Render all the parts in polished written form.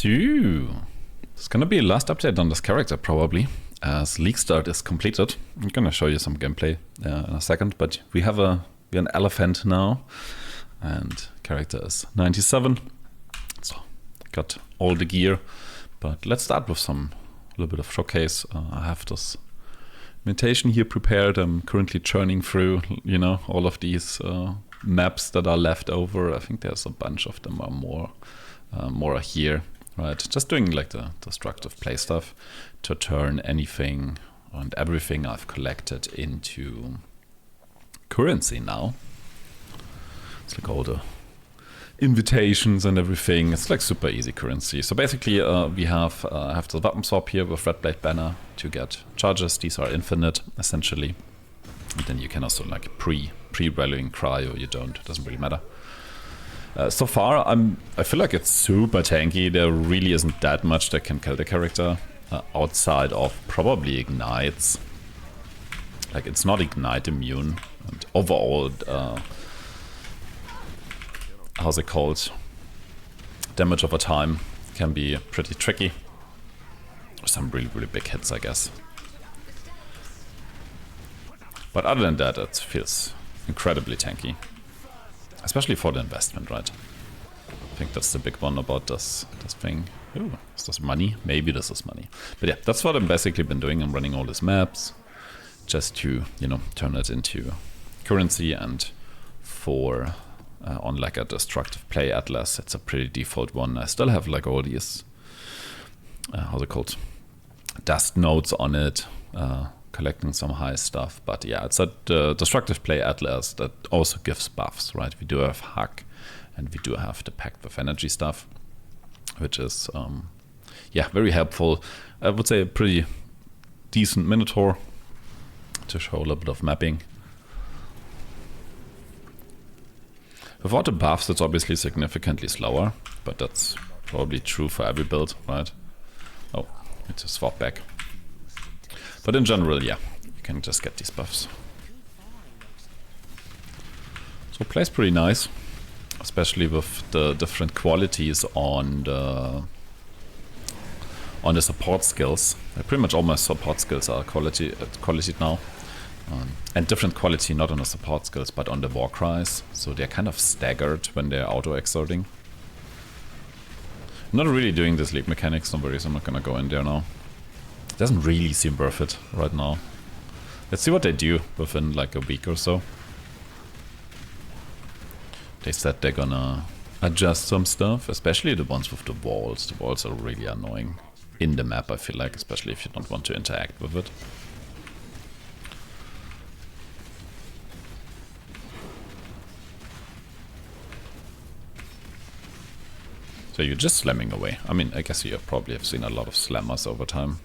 So, it's gonna be a last update on this character probably, as League Start is completed. I'm gonna show you some gameplay in a second, but we're an elephant now, and character is 97. So got all the gear, but let's start with a little bit of showcase. I have this imitation here prepared. I'm currently churning through, all of these maps that are left over. I think there's a bunch of them or more. More are here, right? Just doing like the destructive play stuff to turn anything and everything I've collected into currency now. It's like all the invitations and everything. It's like super easy currency. So basically, we have the weapon swap here with Red Blade Banner to get charges. These are infinite essentially, and then you can also like pre-rallying cry, or you don't. It doesn't really matter. So far, I feel like it's super tanky. There really isn't that much that can kill the character outside of probably ignites. Like, it's not ignite immune, and overall, how's it called? Damage over time can be pretty tricky. Some really, really big hits, I guess. But other than that, it feels incredibly tanky. Especially for the investment, right? I think that's the big one about this thing. Ooh, is this money? Maybe this is money. But yeah, that's what I've basically been doing. I'm running all these maps just to, turn it into currency, and for on like a destructive play atlas, it's a pretty default one. I still have like all these, how's it called? Dust nodes on it. Collecting some high stuff, but yeah, it's a destructive play atlas that also gives buffs, right? We do have hack, and we do have the pact with energy stuff, which is very helpful. I would say a pretty decent Minotaur to show a little bit of mapping. Without the buffs, it's obviously significantly slower, but that's probably true for every build, right? Oh, it's a swap back. But in general, yeah, you can just get these buffs. So it plays pretty nice, especially with the different qualities on the support skills. Pretty much all my support skills are quality now. And different quality not on the support skills, but on the war cries. So they're kind of staggered when they're auto-exerting. I'm not really doing this league mechanics, no worries, I'm not gonna go in there now. Doesn't really seem worth it right now. Let's see what they do within like a week or so. They said they're gonna adjust some stuff, especially the ones with the walls. The walls are really annoying in the map, I feel like, especially if you don't want to interact with it. So you're just slamming away. I mean, I guess you probably have seen a lot of slammers over time,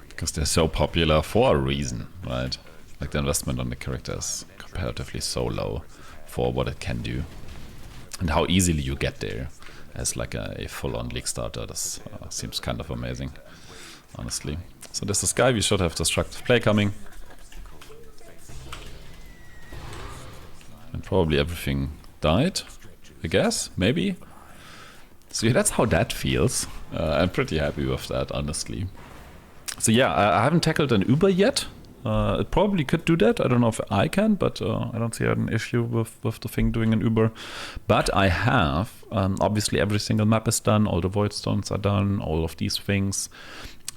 because they're so popular for a reason, right? Like, the investment on the character is comparatively so low for what it can do, and how easily you get there as like a full-on league starter. This seems kind of amazing, honestly. So this is Sky. We should have destructive play coming, and probably everything died, I guess, maybe. So yeah, that's how that feels. I'm pretty happy with that, honestly. So yeah, I haven't tackled an Uber yet. It probably could do that. I don't know if I can, but I don't see an issue with the thing doing an Uber. But I have, obviously every single map is done, all the Void Stones are done, all of these things,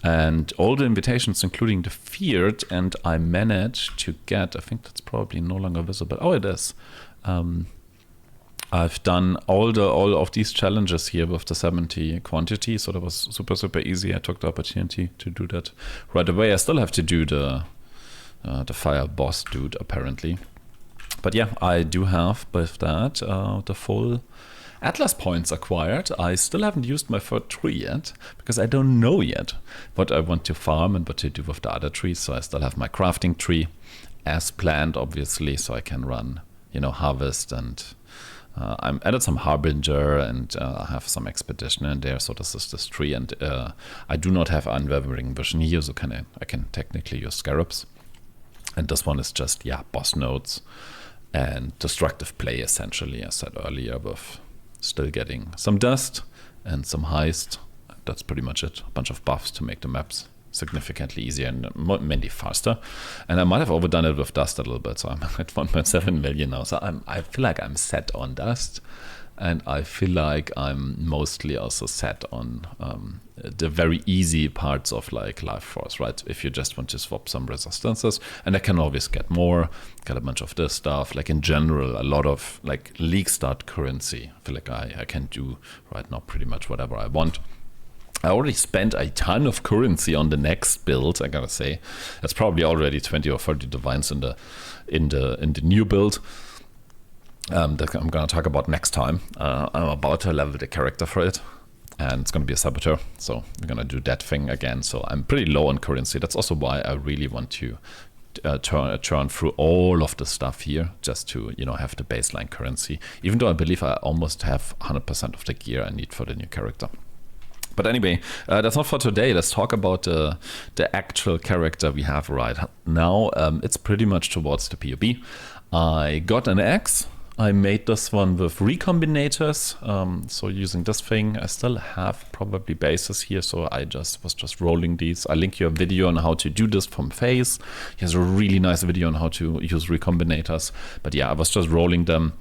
and all the invitations, including the Feared, and I managed to get, I think that's probably no longer visible. Oh, it is. I've done all of these challenges here with the 70 quantity, so that was super, super easy. I took the opportunity to do that right away. I still have to do the fire boss dude, apparently. But yeah, I do have, with that, the full Atlas points acquired. I still haven't used my third tree yet, because I don't know yet what I want to farm and what to do with the other trees. So I still have my crafting tree as planned, obviously, so I can run, harvest, and I'm added some Harbinger, and I have some Expedition in there, so this is this tree, and I do not have Unwavering Vision here, so I can technically use Scarabs. And this one is just, boss nodes and destructive play, essentially, as I said earlier, with still getting some dust and some heist. That's pretty much it. A bunch of buffs to make the maps significantly easier and mainly faster. And I might have overdone it with Dust a little bit, so I'm at 1.7 million now. So I feel like I'm set on Dust, and I feel like I'm mostly also set on the very easy parts of like Life Force, right? If you just want to swap some resistances, and I can always get more, get a bunch of this stuff. Like in general, a lot of like League Start currency. I feel like I can do right now pretty much whatever I want. I already spent a ton of currency on the next build, I gotta say. That's probably already 20 or 30 divines in the new build that I'm gonna talk about next time. I'm about to level the character for it, and it's gonna be a saboteur, so we're gonna do that thing again. So I'm pretty low on currency. That's also why I really want to turn through all of the stuff here, just to have the baseline currency, even though I believe I almost have 100% of the gear I need for the new character. But anyway, that's not for today. Let's talk about the actual character we have right now. It's pretty much towards the POB. I got an axe. I made this one with recombinators. So using this thing, I still have probably bases here. So I was just rolling these. I link you a video on how to do this from FaZe. He has a really nice video on how to use recombinators. But yeah, I was just rolling them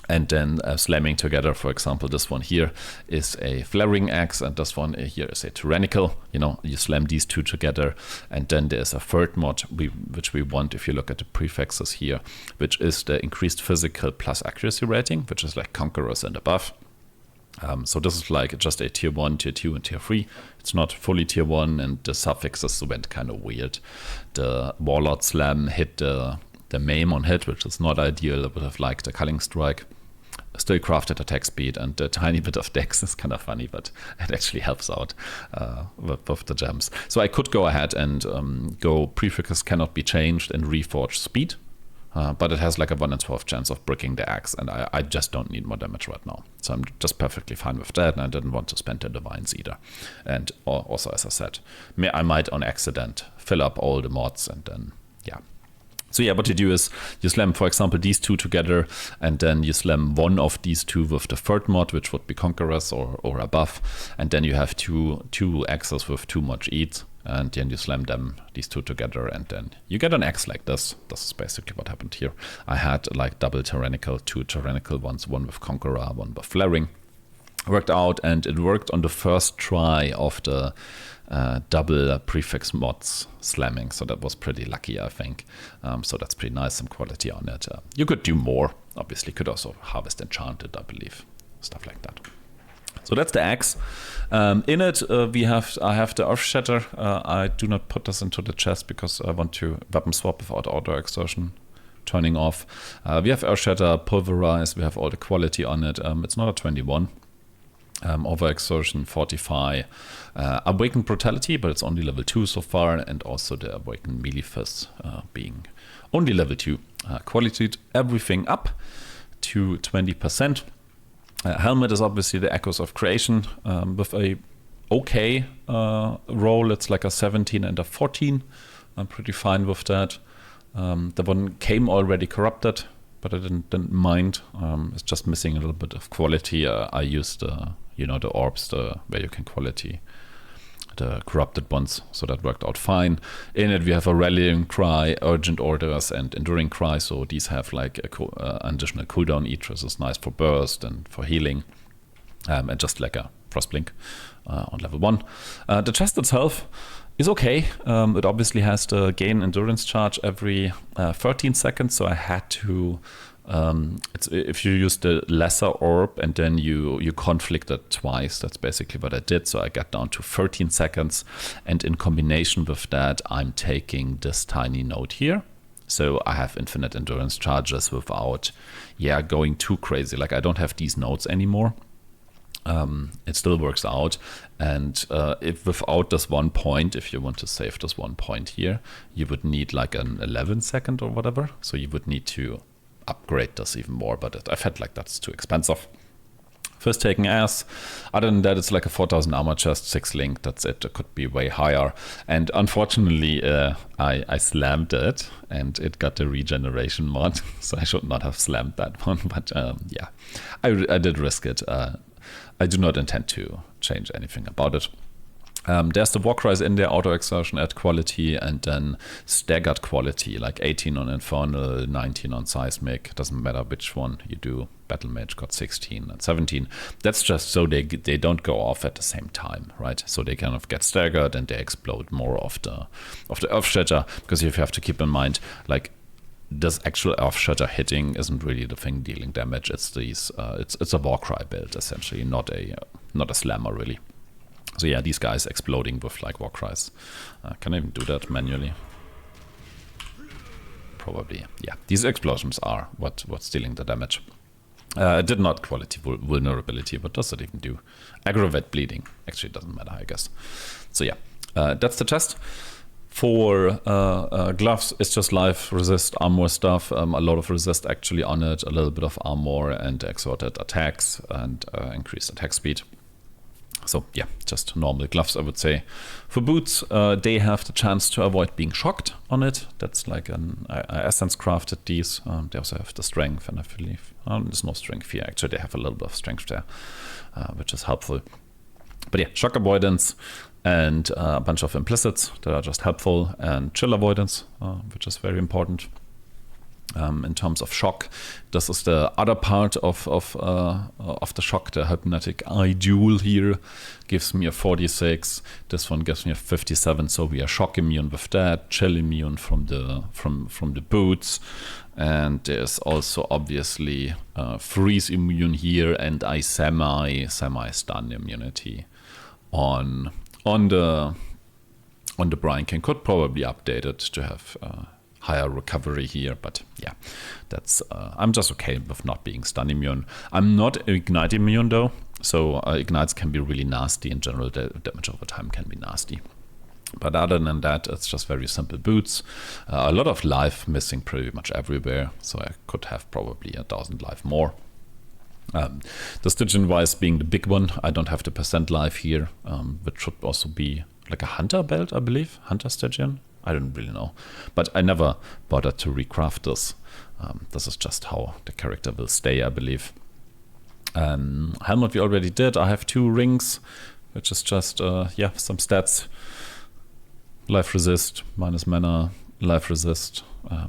and then slamming together. For example, this one here is a flaring axe, and this one here is a tyrannical. You slam these two together, and then there's a third mod which we want, if you look at the prefixes here, which is the increased physical plus accuracy rating, which is like conquerors and above. So this is like just a tier 1, tier 2, and tier 3. It's not fully tier 1, and the suffixes went kind of weird. The warlord slam hit the maim on hit, which is not ideal. I would have liked a culling strike. Still crafted attack speed, and a tiny bit of dex is kind of funny, but it actually helps out with the gems. So I could go ahead and go prefixes cannot be changed and reforge speed, but it has like a 1 in 12 chance of bricking the axe, and I just don't need more damage right now. So I'm just perfectly fine with that, and I didn't want to spend the divines either. And also, as I said, I might on accident fill up all the mods, and then yeah. So yeah, what you do is you slam, for example, these two together, and then you slam one of these two with the third mod, which would be Conquerors or above, and then you have two axes with 2 mod each, and then you slam these two together, and then you get an axe like this. This is basically what happened here. I had like double tyrannical, 2 tyrannical ones, one with Conqueror, one with flaring. Worked out, and it worked on the first try of the double prefix mods slamming, so that was pretty lucky, I think. So that's pretty nice, some quality on it. You could do more, obviously. Could also harvest enchanted, I believe, stuff like that. So that's the axe. In it, I have the Earthshatter. I do not put this into the chest because I want to weapon swap without auto exertion turning off. We have Earthshatter, Pulverize. We have all the quality on it. It's not a 21. Overexertion, Fortify, Awakened Brutality, but it's only level 2 so far, and also the Awakened Melee Fist being only level 2. Qualityed everything up to 20%. Helmet is obviously the Echoes of Creation with a okay roll. It's like a 17 and a 14. I'm pretty fine with that. The one came already corrupted, but I didn't mind. It's just missing a little bit of quality. I used the orbs, where you can quality the corrupted ones, so that worked out fine. In it, we have a Rallying Cry, Urgent Orders, and Enduring Cry, so these have like an additional cooldown each, which is nice for burst and for healing, and just like a Frostblink on level 1. The chest itself is okay. It obviously has the gain endurance charge every 13 seconds, so I had to if you use the lesser orb and then you conflict it twice, that's basically what I did. So I got down to 13 seconds, and in combination with that, I'm taking this tiny node here. So I have infinite endurance charges without going too crazy. Like I don't have these nodes anymore. It still works out, and if without this 1 point, if you want to save this 1 point here, you would need like an 11 second or whatever, so you would need to upgrade this even more, but I felt like that's too expensive. First taking ass. Other than that, it's like a 4000 armor chest, 6 link, that's it. It could be way higher, and unfortunately I slammed it, and it got the regeneration mod, so I should not have slammed that one, but I did risk it. I do not intend to change anything about it. There's the Warcries in there, auto exertion at quality, and then staggered quality, like 18 on Infernal, 19 on Seismic. Doesn't matter which one you do. Battle Mage got 16 and 17. That's just so they don't go off at the same time, right? So they kind of get staggered and they explode more of the Earthshatter, because you have to keep in mind, like, this actual Earthshatter hitting isn't really the thing dealing damage. It's these it's a Warcry build essentially, not a slammer really. So yeah, these guys exploding with like Warcries. Can I even do that manually? Probably, yeah. These explosions are what's dealing the damage. It did not quality vulnerability, but does it even do? Aggravate bleeding. Actually, it doesn't matter, I guess. So yeah, that's the test. For gloves, it's just life, resist, armor stuff. A lot of resist actually on it, a little bit of armor and exalted attacks and increased attack speed. So yeah, just normal gloves, I would say. For boots, they have the chance to avoid being shocked on it. That's like an Essence crafted these. They also have the strength, and I believe there's no strength here. Actually, they have a little bit of strength there, which is helpful. But yeah, shock avoidance and a bunch of implicits that are just helpful, and chill avoidance, which is very important. In terms of shock, this is the other part of the shock. The hypnotic eye duel here gives me a 46. This one gives me a 57. So we are shock immune with that, chill immune from the boots, and there's also obviously freeze immune here, and I semi stun immunity on the Brian King. Could probably update it to have higher recovery here, but yeah, that's I'm just okay with not being stun immune. I'm not ignite immune though, so ignites can be really nasty in general. The damage over time can be nasty, but other than that, it's just very simple boots. A lot of life missing pretty much everywhere, so I could have probably 1,000 life more. The Stygian wise being the big one. I don't have the percent life here, which should also be like a hunter belt, I believe. Hunter Stygian, I don't really know, but I never bothered to recraft this. This is just how the character will stay, I believe. Helmet we already did. I have 2 rings, which is just yeah, some stats. Life resist, minus mana, life resist,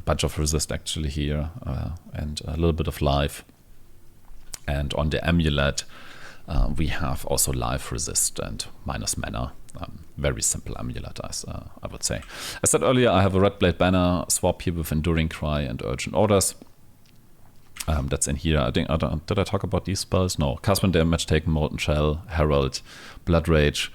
bunch of resist actually here, and a little bit of life. And on the amulet, we have also life resist and minus mana. Very simple amulet, as I would say. As said earlier, I have a Red Blade banner swap here with Enduring Cry and Urgent Orders. That's in here. I think, did I talk about these spells? No. Cast when damage taken, Molten Shell, Herald, Blood Rage,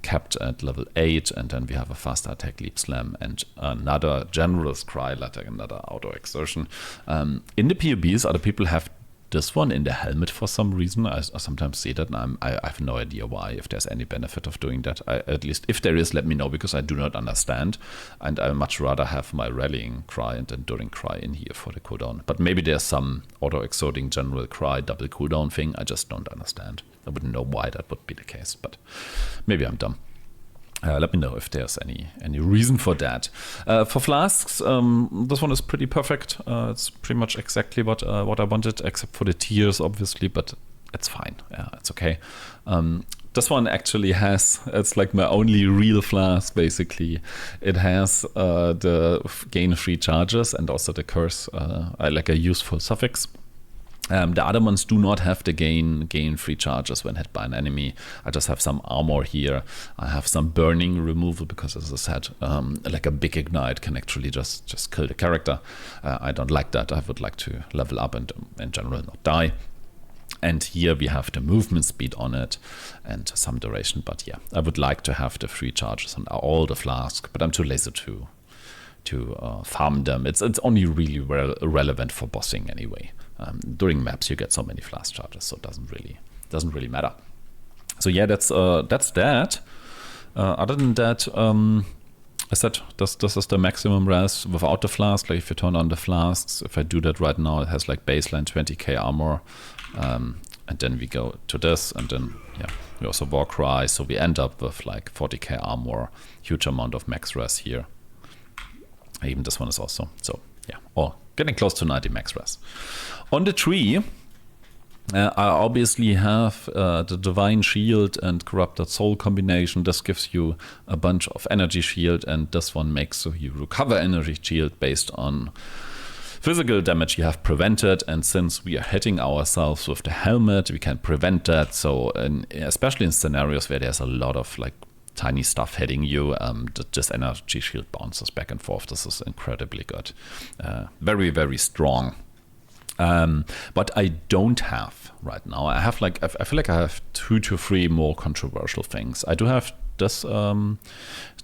capped at level 8, and then we have a faster attack, Leap Slam, and another General's Cry, like another auto exertion. In the POBs, other people have this one in the helmet for some reason. I sometimes see that, and I have no idea why, if there's any benefit of doing that. At least if there is, let me know, because I do not understand, and I much rather have my Rallying Cry and Enduring Cry in here for the cooldown. But maybe there's some auto-exoding General Cry double cooldown thing I just don't understand. I wouldn't know why that would be the case, but maybe I'm dumb. Let me know if there's any reason for that. For flasks, this one is pretty perfect. It's pretty much exactly what I wanted, except for the tiers, obviously, but it's fine. Yeah, it's okay. This one actually has, it's like my only real flask, basically. It has the gain 3 charges and also the curse, like a useful suffix. The other ones do not have the gain 3 charges when hit by an enemy. I just have some armor here. I have some burning removal because, as I said, like a big ignite can actually just kill the character. I don't like that. I would like to level up and in general not die. And here we have the movement speed on it and some duration. But yeah, I would like to have the 3 charges on all the flasks, but I'm too lazy to farm them. It's only really relevant for bossing anyway. During maps you get so many flask charges, so it doesn't really matter. So yeah, that's that. Other than that, I said this is the maximum res without the flask. Like if you turn on the flasks, if I do that right now, it has like baseline 20k armor, and then we go to this, and then yeah, we also Warcry, so we end up with like 40k armor, huge amount of max res here. Even this one is also, so yeah, or getting close to 90 max res. On the tree, I obviously have the Divine Shield and Corrupted Soul combination. This gives you a bunch of energy shield, and this one makes so you recover energy shield based on physical damage you have prevented. And since we are hitting ourselves with the helmet, we can prevent that. So especially in scenarios where there's a lot of like tiny stuff hitting you, this energy shield bounces back and forth. This is incredibly good. Very, very strong. But I don't have right now. I have like, I feel like I have 2 to 3 more controversial things. I do have this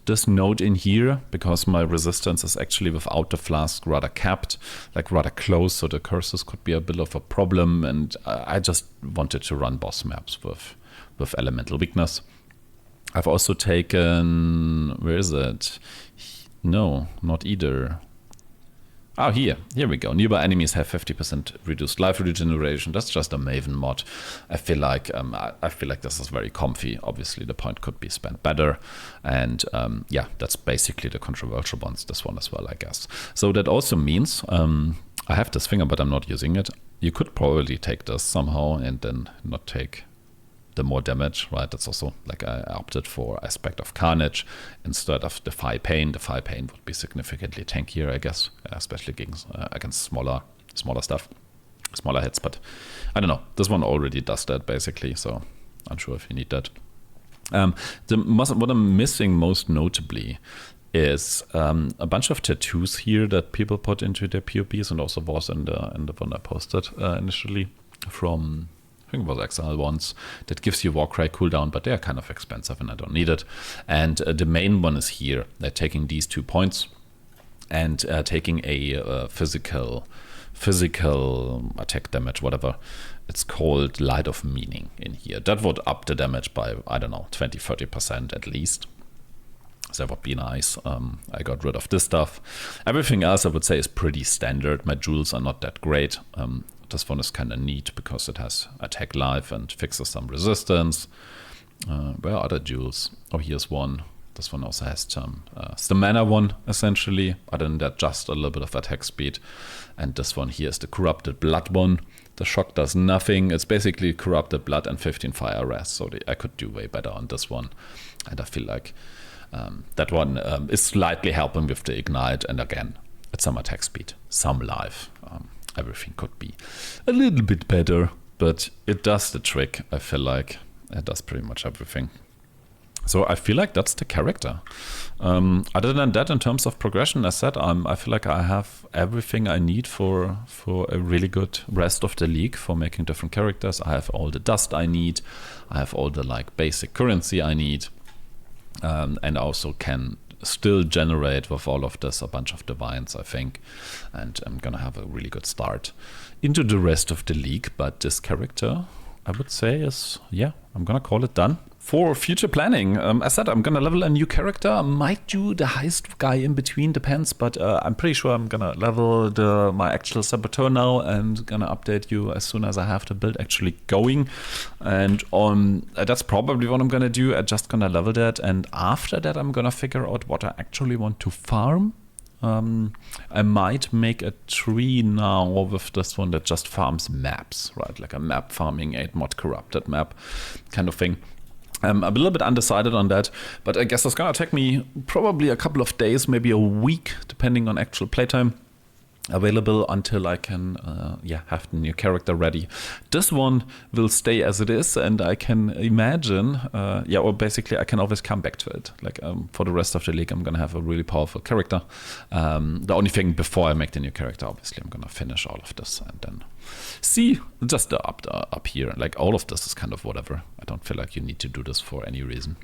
this node in here because my resistance is actually without the flask rather capped, like rather close, so the curses could be a bit of a problem, and I just wanted to run boss maps with elemental weakness. I've also taken, where is it? No, not either. Oh, here we go. Nearby enemies have 50% reduced life regeneration. That's just a Maven mod. I feel like this is very comfy. Obviously, the point could be spent better, and yeah, that's basically the controversial ones. This one as well, I guess. So that also means I have this finger, but I'm not using it. You could probably take this somehow and then not take the more damage, right? That's also like I opted for Aspect of Carnage instead of Defy Pain. Defy Pain would be significantly tankier, I guess, especially against smaller stuff, smaller hits. But I don't know. This one already does that basically, so I'm sure if you need that. What I'm missing most notably is a bunch of tattoos here that people put into their POPs, and also was in the one I posted initially from, I think it was Exile once, that gives you Warcry cooldown, but they're kind of expensive and I don't need it. And the main one is here. They're taking these 2 points and taking a physical attack damage, whatever it's called, Light of Meaning in here. That would up the damage by, I don't know, 20-30% at least. So that would be nice. I got rid of this stuff. Everything else I would say is pretty standard. My jewels are not that great. This one is kind of neat because it has attack life and fixes some resistance. Where are the jewels? Oh, here's one. This one also has some, it's the mana one essentially. Other than that, just a little bit of attack speed. And this one here is the Corrupted Blood one. The shock does nothing. It's basically Corrupted Blood and 15 fire rest. So I could do way better on this one. And I feel like that one is slightly helping with the ignite. And again, it's some attack speed, some life. Everything could be a little bit better, but it does the trick. I feel like it does pretty much everything. So I feel like that's the character. Other than that, in terms of progression, as said, I feel like I have everything I need for a really good rest of the league for making different characters. I have all the dust I need. I have all the like basic currency I need, and also can still generate with all of this a bunch of divines, I think, and I'm gonna have a really good start into the rest of the league. But this character, I would say, is, yeah, I'm gonna call it done. For future planning, as said, I'm gonna level a new character. I might do the heist guy in between, depends, but I'm pretty sure I'm gonna level my actual Saboteur now and gonna update you as soon as I have the build actually going. And that's probably what I'm gonna do. I'm just gonna level that, and after that I'm gonna figure out what I actually want to farm. I might make a tree now with this one that just farms maps, right? Like a map farming 8 mod corrupted map kind of thing. I'm a little bit undecided on that, but I guess it's gonna take me probably a couple of days, maybe a week, depending on actual playtime available, until I can have the new character ready. This one will stay as it is, and I can imagine, or basically I can always come back to it. Like for the rest of the league, I'm gonna have a really powerful character. The only thing before I make the new character, obviously, I'm gonna finish all of this and then see just up here. Like all of this is kind of whatever. I don't feel like you need to do this for any reason.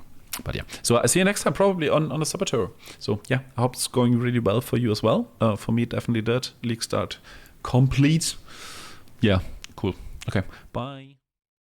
But yeah, so I see you next time probably on the Saboteur. So yeah, I hope it's going really well for you as well. For me, definitely did. League start complete. Yeah, cool. Okay, bye.